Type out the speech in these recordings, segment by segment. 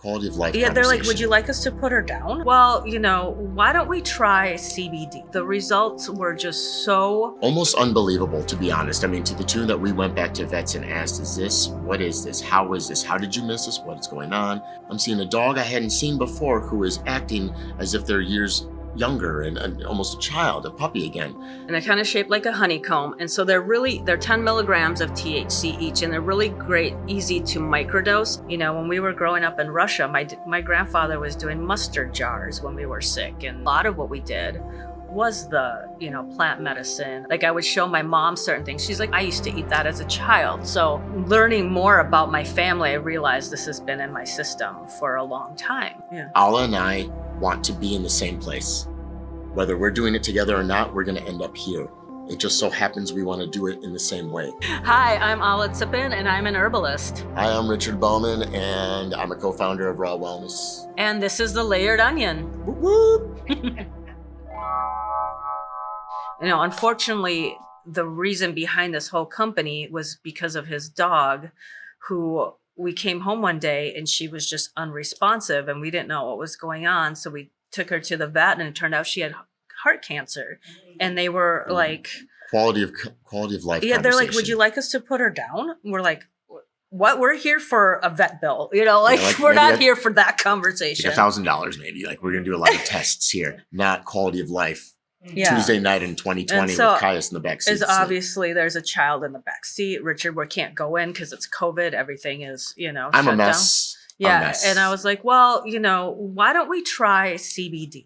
quality of life Yeah, they're like, would conversation. you like us to put her down? Well, why don't we try CBD? The results were just so... Almost unbelievable, to be honest. I mean, to the tune that we went back to vets and asked, is this? What is this? How is this? How did you miss this? What is going on? I'm seeing a dog I hadn't seen before who is acting as if they're years younger and almost a child, a puppy again. And they're kind of shaped like a honeycomb. And so they're 10 milligrams of THC each, and they're really great, easy to microdose. When we were growing up in Russia, my grandfather was doing mustard jars when we were sick. And a lot of what we did was the, plant medicine. Like I would show my mom certain things. She's like, I used to eat that as a child. So learning more about my family, I realized this has been in my system for a long time. Yeah. Alla and I want to be in the same place. Whether we're doing it together or not, we're going to end up here. It just so happens we want to do it in the same way. Hi, I'm Alla Tsypin, and I'm an herbalist. Hi, I'm Richard Bowman, and I'm a co-founder of Raw Wellness. And this is the Layered Onion. Whoop, whoop. Unfortunately, the reason behind this whole company was because of his dog, who we came home one day and she was just unresponsive and we didn't know what was going on. So we took her to the vet and it turned out she had heart cancer. And they were like... Quality of life. Yeah, they're like, would you like us to put her down? We're like, what? We're here for a vet bill. We're not here for that conversation. Like $1,000 maybe. Like we're going to do a lot of tests here, not quality of life. Yeah. Tuesday night in 2020 so with Caius in the back seat. Is obviously there's a child in the back seat. Richard, we can't go in because it's COVID. Everything is, I'm a mess. Down. Yeah. A mess. And I was like, well, why don't we try CBD?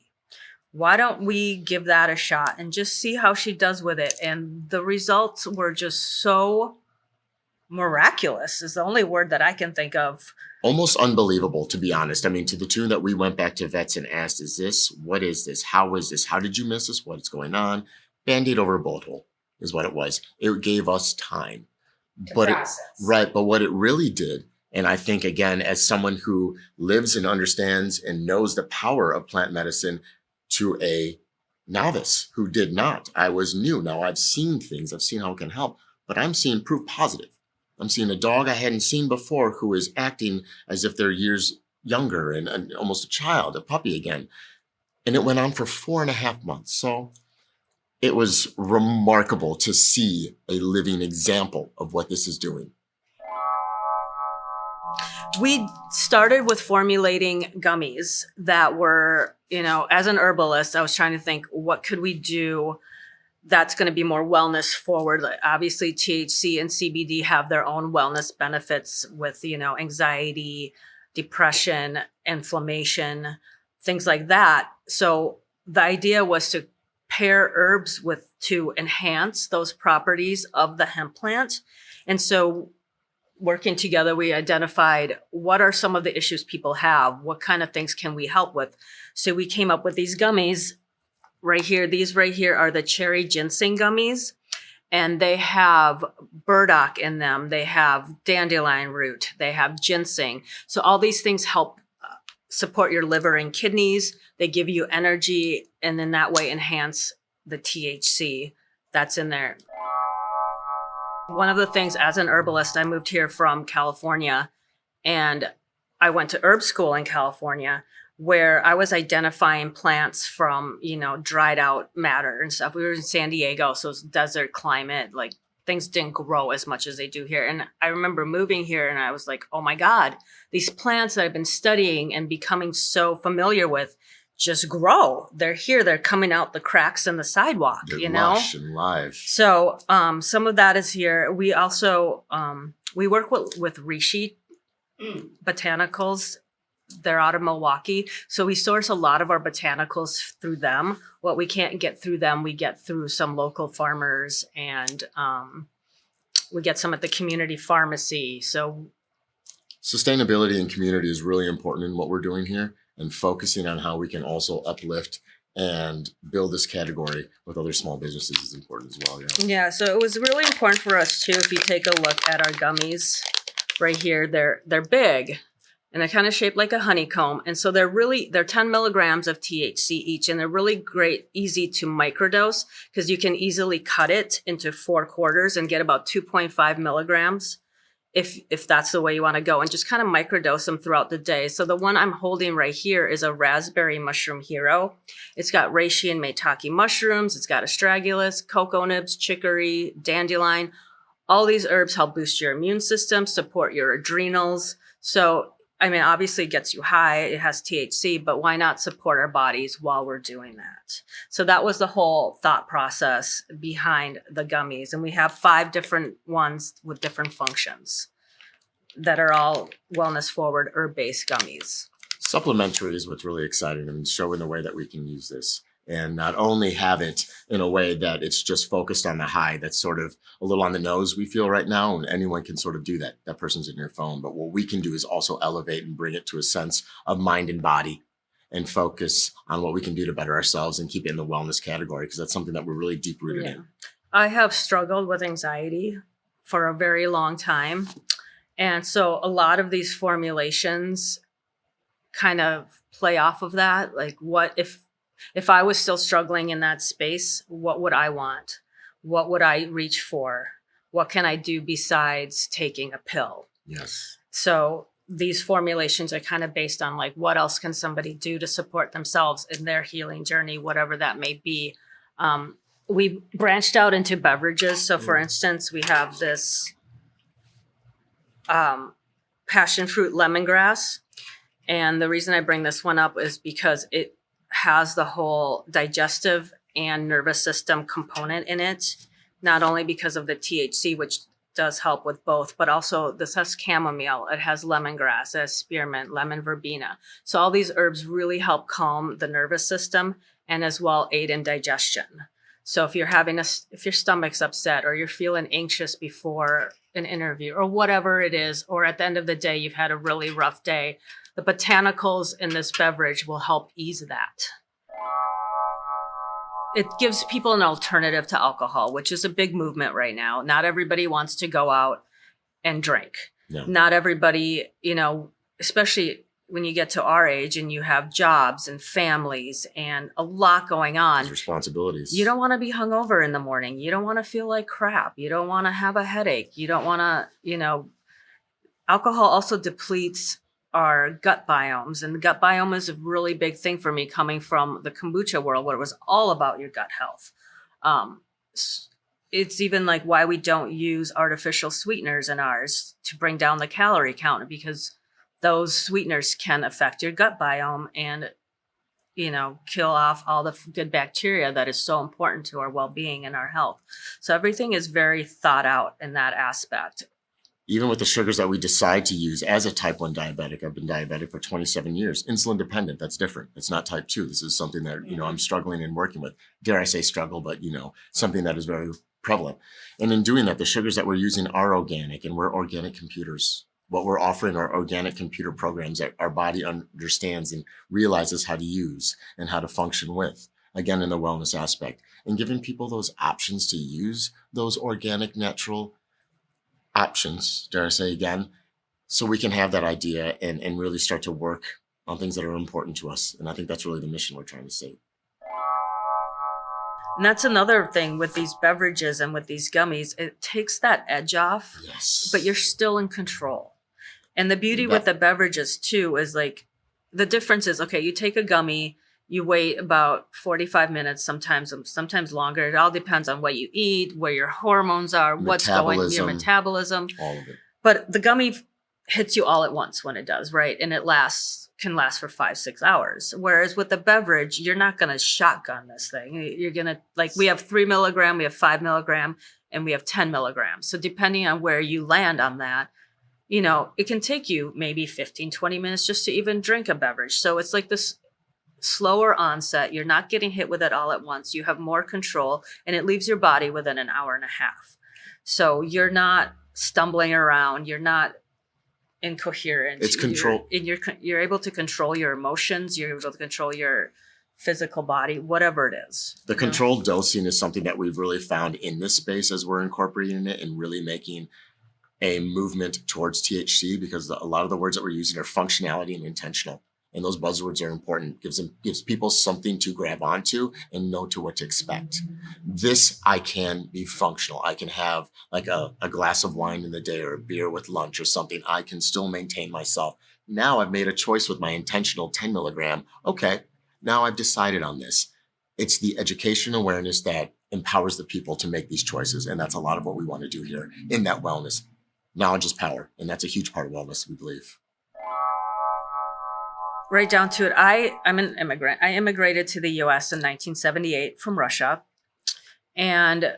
Why don't we give that a shot and just see how she does with it? And the results were just so miraculous is the only word that I can think of. Almost unbelievable, to be honest. I mean, to the tune that we went back to vets and asked, is this? What is this? How is this? How did you miss this? What's going on? Band-Aid over a bullet hole is what it was. It gave us time. But what it really did, and I think, again, as someone who lives and understands and knows the power of plant medicine to a novice who did not. I was new. Now I've seen things. I've seen how it can help, but I'm seeing proof positive. I'm seeing a dog I hadn't seen before who is acting as if they're years younger and almost a child, a puppy again. And it went on for 4.5 months. So it was remarkable to see a living example of what this is doing. We started with formulating gummies that were, as an herbalist, I was trying to think, what could we do that's going to be more wellness forward? Obviously, THC and CBD have their own wellness benefits with, anxiety, depression, inflammation, things like that. So the idea was to pair herbs to enhance those properties of the hemp plant. And so working together, we identified what are some of the issues people have? What kind of things can we help with? So we came up with these gummies right here. These right here are the cherry ginseng gummies, and they have burdock in them. They have dandelion root. They have ginseng. So all these things help support your liver and kidneys. They give you energy, and then that way enhance the THC that's in there. One of the things, as an herbalist, I moved here from California, and I went to herb school in California, where I was identifying plants from, dried out matter and stuff. We were in San Diego, so it's desert climate, like things didn't grow as much as they do here. And I remember moving here and I was like, oh my God, these plants that I've been studying and becoming so familiar with just grow. They're here. They're coming out the cracks in the sidewalk, They're lush and live. So some of that is here. We also, we work with Rishi Botanicals. They're out of Milwaukee. So we source a lot of our botanicals through them. What we can't get through them, we get through some local farmers, and we get some at the community pharmacy. So sustainability and community is really important in what we're doing here, and focusing on how we can also uplift and build this category with other small businesses is important as well. Yeah, so it was really important for us too. If you take a look at our gummies right here, they're big. And they're kind of shaped like a honeycomb. And so they're 10 milligrams of THC each. And they're really great, easy to microdose because you can easily cut it into 4 quarters and get about 2.5 milligrams if that's the way you want to go, and just kind of microdose them throughout the day. So the one I'm holding right here is a raspberry mushroom hero. It's got reishi and maitake mushrooms. It's got astragalus, cocoa nibs, chicory, dandelion. All these herbs help boost your immune system, support your adrenals. So, I mean, obviously it gets you high. It has THC, but why not support our bodies while we're doing that? So that was the whole thought process behind the gummies. And we have 5 different ones with different functions that are all wellness forward herb-based gummies. Supplementary is what's really exciting and showing the way that we can use this. And not only have it in a way that it's just focused on the high, that's sort of a little on the nose, we feel right now, and anyone can sort of do that. That person's in your phone. But what we can do is also elevate and bring it to a sense of mind and body and focus on what we can do to better ourselves and keep it in the wellness category, because that's something that we're really deep rooted in. I have struggled with anxiety for a very long time. And so a lot of these formulations kind of play off of that. Like, what if I was still struggling in that space, what would I want? What would I reach for? What can I do besides taking a pill? Yes. So these formulations are kind of based on like, what else can somebody do to support themselves in their healing journey, whatever that may be. We branched out into beverages. So for instance, we have this passion fruit lemongrass. And the reason I bring this one up is because it has the whole digestive and nervous system component in it, not only because of the THC, which does help with both, but also this has chamomile, it has lemongrass, it has spearmint, lemon verbena. So all these herbs really help calm the nervous system and as well aid in digestion. So if you're if your stomach's upset or you're feeling anxious before an interview or whatever it is, or at the end of the day, you've had a really rough day, the botanicals in this beverage will help ease that. It gives people an alternative to alcohol, which is a big movement right now. Not everybody wants to go out and drink. No. Not everybody, especially when you get to our age and you have jobs and families and a lot going on. Those responsibilities. You don't want to be hungover in the morning. You don't want to feel like crap. You don't want to have a headache. You don't want to, alcohol also depletes our gut biomes. And the gut biome is a really big thing for me coming from the kombucha world where it was all about your gut health. It's even like why we don't use artificial sweeteners in ours to bring down the calorie count, because those sweeteners can affect your gut biome and, kill off all the good bacteria that is so important to our well-being and our health. So everything is very thought out in that aspect. Even with the sugars that we decide to use as a type 1 diabetic, I've been diabetic for 27 years, insulin dependent, that's different. It's not type 2. This is something that, I'm struggling and working with. Dare I say struggle, but, something that is very prevalent. And in doing that, the sugars that we're using are organic, and we're organic computers. What we're offering are organic computer programs that our body understands and realizes how to use and how to function with, again, in the wellness aspect. And giving people those options to use those organic, natural options, dare I say again, so we can have that idea and really start to work on things that are important to us. And I think that's really the mission we're trying to see. And that's another thing with these beverages and with these gummies, it takes that edge off, Yes. but you're still in control. And the beauty with the beverages too is like, the difference is, okay, you take a gummy, you wait about 45 minutes, sometimes longer. It all depends on what you eat, where your hormones are, what's going, your metabolism. All of it. But the gummy hits you all at once when it does, right? And it can last for 5-6 hours. Whereas with the beverage, you're not going to shotgun this thing. You're going to, like, we have 3 milligram, we have 5 milligram, and we have 10 milligrams. So depending on where you land on that, it can take you maybe 15, 20 minutes just to even drink a beverage. So it's like this slower onset. You're not getting hit with it all at once. You have more control, and it leaves your body within an hour and a half. So you're not stumbling around. You're not incoherent. It's control. You're able to control your emotions. You're able to control your physical body, whatever it is. The controlled dosing is something that we've really found in this space as we're incorporating it and really making a movement towards THC, because a lot of the words that we're using are functionality and intentional. And those buzzwords are important. Gives people something to grab onto and know to what to expect. This, I can be functional. I can have like a glass of wine in the day or a beer with lunch or something. I can still maintain myself. Now I've made a choice with my intentional 10 milligram. Okay, now I've decided on this. It's the education awareness that empowers the people to make these choices. And that's a lot of what we want to do here in that wellness. Knowledge is power. And that's a huge part of wellness, we believe. Right down to it. I'm an immigrant. I immigrated to the US in 1978 from Russia. And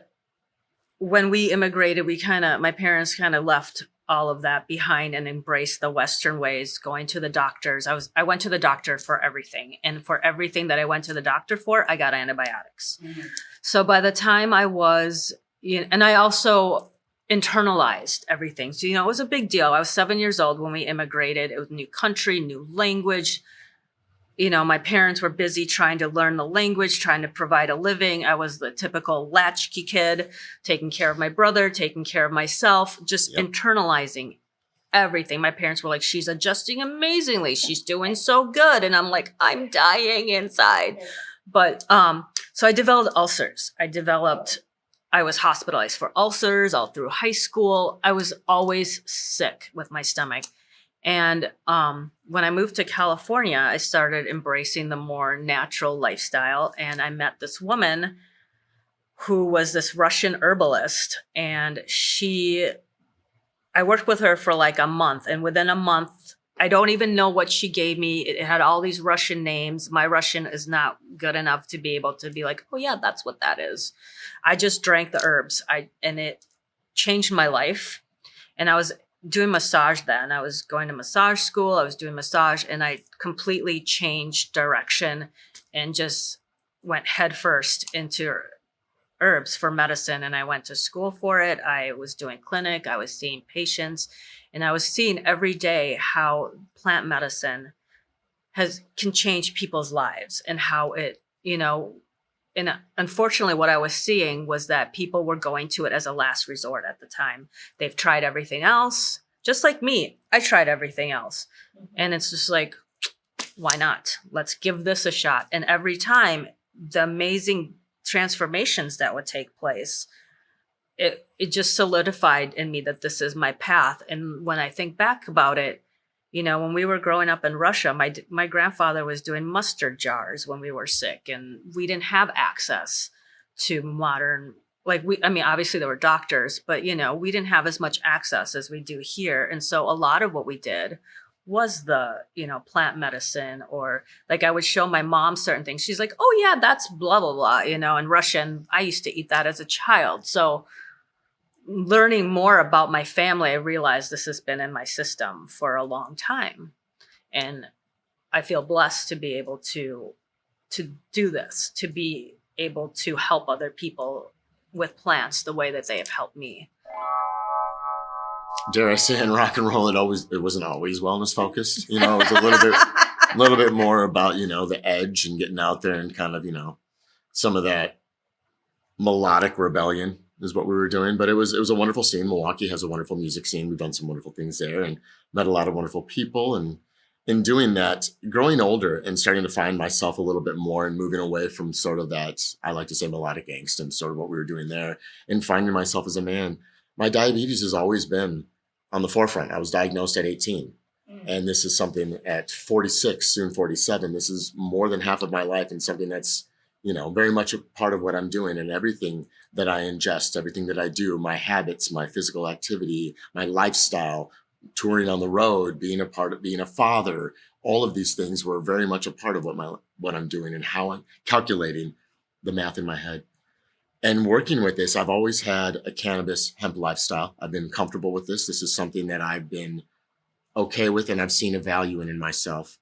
when we immigrated, my parents kind of left all of that behind and embraced the Western ways, going to the doctors. I went to the doctor for everything. And for everything that I went to the doctor for, I got antibiotics. Mm-hmm. So by the time I was, and I also internalized everything. So, it was a big deal. I was 7 years old when we immigrated. It was a new country, new language. My parents were busy trying to learn the language, trying to provide a living. I was the typical latchkey kid, taking care of my brother, taking care of myself, just internalizing everything. My parents were like, she's adjusting amazingly. She's doing so good. And I'm like, I'm dying inside. But so I developed ulcers. I was hospitalized for ulcers all through high school. I was always sick with my stomach. And when I moved to California, I started embracing the more natural lifestyle. And I met this woman who was this Russian herbalist. And I worked with her for like a month. And within a month, I don't even know what she gave me. It had all these Russian names. My Russian is not good enough to be able to be like, oh yeah, that's what that is. I just drank the herbs. And it changed my life. And I was doing massage then. I was going to massage school. I was doing massage, and I completely changed direction and just went headfirst into herbs for medicine. And I went to school for it. I was doing clinic. I was seeing patients, and I was seeing every day how plant medicine can change people's lives, and how it, and unfortunately what I was seeing was that people were going to it as a last resort at the time. They've tried everything else. Just like me, I tried everything else. And it's just like, why not? Let's give this a shot. And every time, the amazing transformations that would take place, it just solidified in me that this is my path. And when I think back about it, when we were growing up in Russia, my grandfather was doing mustard jars when we were sick, and we didn't have access to modern, obviously there were doctors, but we didn't have as much access as we do here. And so a lot of what we did was the, plant medicine, or like I would show my mom certain things. She's like, oh yeah, that's blah, blah, blah, in Russian. I used to eat that as a child. So learning more about my family, I realized this has been in my system for a long time. And I feel blessed to be able to do this, to be able to help other people with plants the way that they have helped me. Dare I say, in rock and roll, it wasn't always wellness focused. It was a little bit more about, the edge and getting out there and kind of, some of that melodic rebellion is what we were doing. But it was a wonderful scene. Milwaukee has a wonderful music scene. We've done some wonderful things there and met a lot of wonderful people. And in doing that, growing older and starting to find myself a little bit more and moving away from sort of that, I like to say, melodic angst and sort of what we were doing there, and finding myself as a man, my diabetes has always been on the forefront. I was diagnosed at 18. And this is something at 46, soon 47. This is more than half of my life, and something that's, very much a part of what I'm doing, and everything that I ingest, everything that I do, my habits, my physical activity, my lifestyle, touring on the road, being a father, all of these things were very much a part of what I'm doing and how I'm calculating the math in my head. And working with this, I've always had a cannabis hemp lifestyle. I've been comfortable with this. This is something that I've been okay with, and I've seen a value in myself.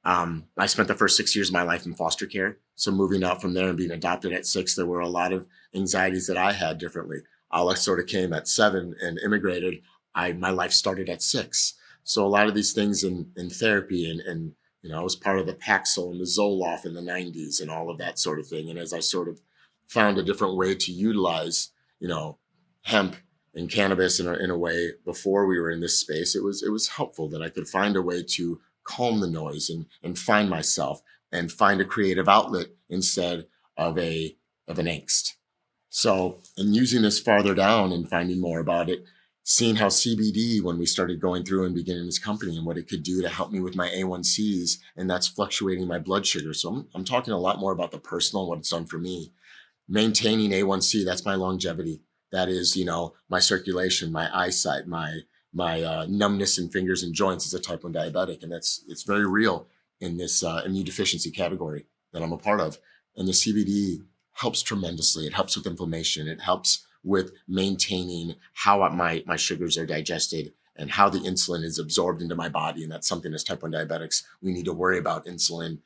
I spent the first 6 years of my life in foster care. So moving out from there and being adopted at 6, there were a lot of anxieties that I had differently. Alla sort of came at 7 and immigrated. My life started at 6. So a lot of these things in therapy and I was part of the Paxil and the Zoloft in the 90s and all of that sort of thing. And as I sort of found a different way to utilize, hemp and cannabis in a way before we were in this space, it was helpful that I could find a way to calm the noise and find myself and find a creative outlet instead of an angst. So, in using this farther down and finding more about it, seeing how CBD, when we started going through and beginning this company, and what it could do to help me with my A1Cs, and that's fluctuating my blood sugar. So I'm talking a lot more about the personal, what it's done for me. Maintaining A1C, that's my longevity. That is, my circulation, my eyesight, my numbness in fingers and joints as a type 1 diabetic. And it's very real in this immune deficiency category that I'm a part of. And the CBD helps tremendously. It helps with inflammation. It helps with maintaining how my sugars are digested and how the insulin is absorbed into my body. And that's something as type 1 diabetics, we need to worry about insulin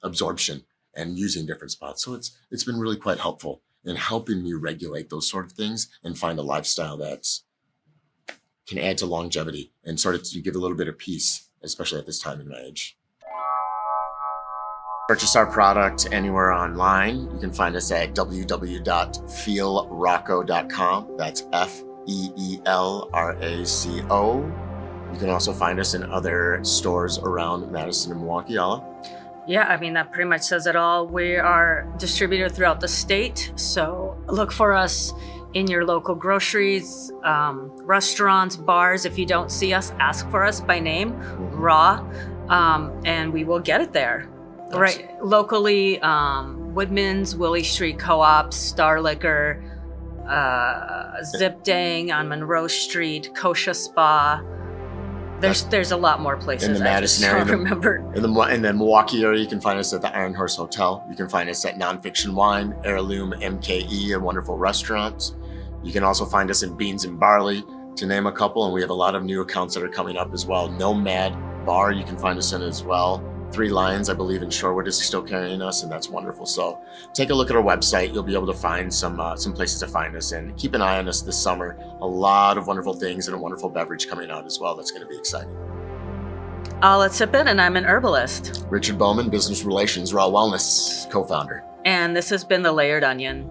absorption and using different spots. So it's been really quite helpful in helping me regulate those sort of things and find a lifestyle that can add to longevity and sort of to give a little bit of peace, especially at this time in my age. Purchase our product anywhere online. You can find us at www.feelrocco.com. That's FEELRACO. You can also find us in other stores around Madison and Milwaukee. Alla? Yeah, I mean, that pretty much says it all. We are distributed throughout the state, so look for us in your local groceries, restaurants, bars. If you don't see us, ask for us by name, Raw, and we will get it there. Right, locally, Woodman's, Willie Street Co-op, Star Liquor, Zip Dang on Monroe Street, Kosha Spa. There's a lot more places. In the Madison area, remember. In the Milwaukee area, you can find us at the Iron Horse Hotel. You can find us at Nonfiction Wine, Heirloom MKE, a wonderful restaurant. You can also find us in Beans and Barley, to name a couple, and we have a lot of new accounts that are coming up as well. Nomad Bar, you can find us in as well. Three Lions, I believe, in Shorewood is still carrying us, and that's wonderful. So take a look at our website. You'll be able to find some places to find us, and keep an eye on us this summer. A lot of wonderful things and a wonderful beverage coming out as well. That's going to be exciting. Alla Tsypin, and I'm an herbalist. Richard Bowman, Business Relations, Raw Wellness co-founder. And this has been The Layered Onion.